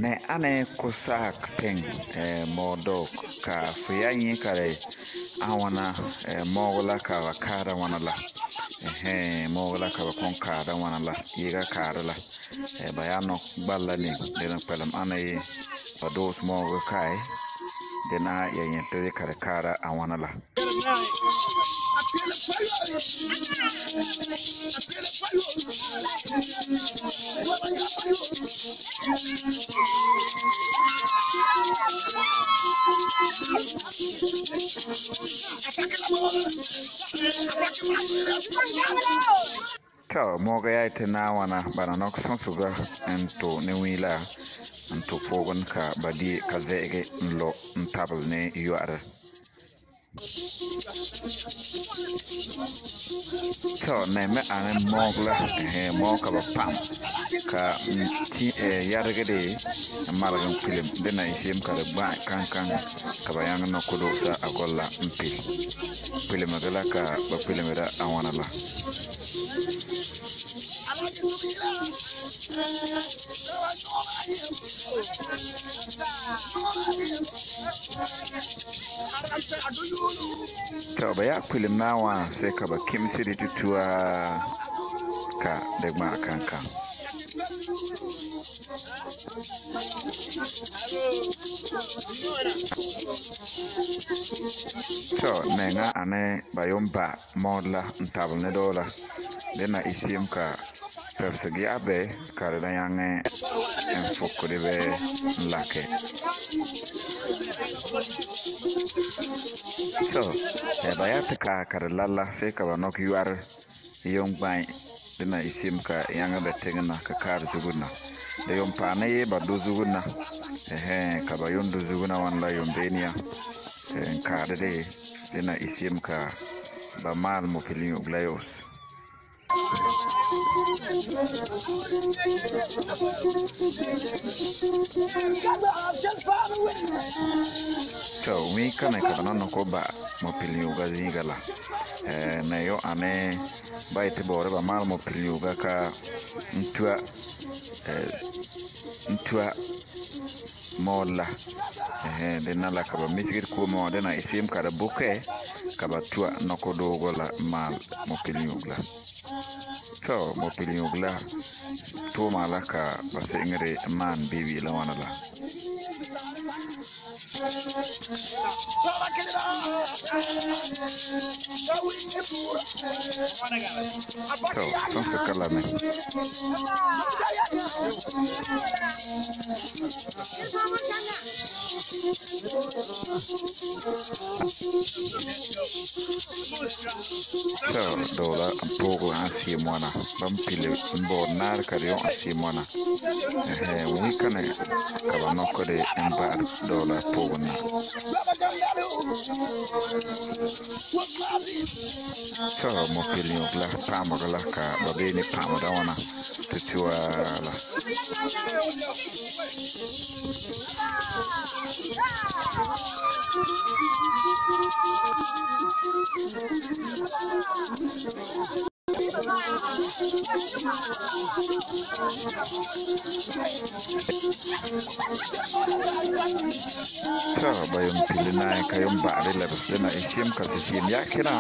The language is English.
ne ane kusak peng modok ka fuyanyi kare awana mogla ka wakara wana la mogla ka kon kada wana la yiga kada la bayano balla ni den pelam ane pados mogo kai dena yenye tede kare kada awana la Ciao, moga ya tena wana bana nok sonsuga ento ne wila ento fogon ka badi ka zege nlo ntabl ne yuara. Ciao, ne me ane mogla moga ba pam ka ti yarge de malagan film dena isim ka ba kan ka bayang no kudo sa agolla mpil. Film gala ka ba film da awana la. Coba ya film nawa sai ka ba kimsi da tutuwa ka da ma kanka so nenga ane bayomba modla ntabl ne dola dena isim ka persegi abe kare da yange en fokko de be lake so bayat ka kare lalla sai ka ba nok yuar yong bay dena isim ka yanga be tegna ka kar zuguna de yom pane ba do zuguna ka ba yon do zuguna wan la yom benia ka de dena isim ka ba mal mo filin uglayos so mi kana ka non ko ba mo pilni uga zingala na yo ane ba ite bore ba mal mo pilni uga ka ntua mola de nala ka ba misigir ko mo de na isim ka da buke ka ba tua noko dogola mal mo pilni uga so mo pilni uga to malaka ba sengre man bibi la wana la so kalame so dola pogo asi mwana bampile mbonar kariyo asi mwana wikane kabano kode embar dola pogo na so mo pili ogla pama gala ka babeni pama da wana tutua la so bayom pilina kayom ba de la dena isim ka isim yakira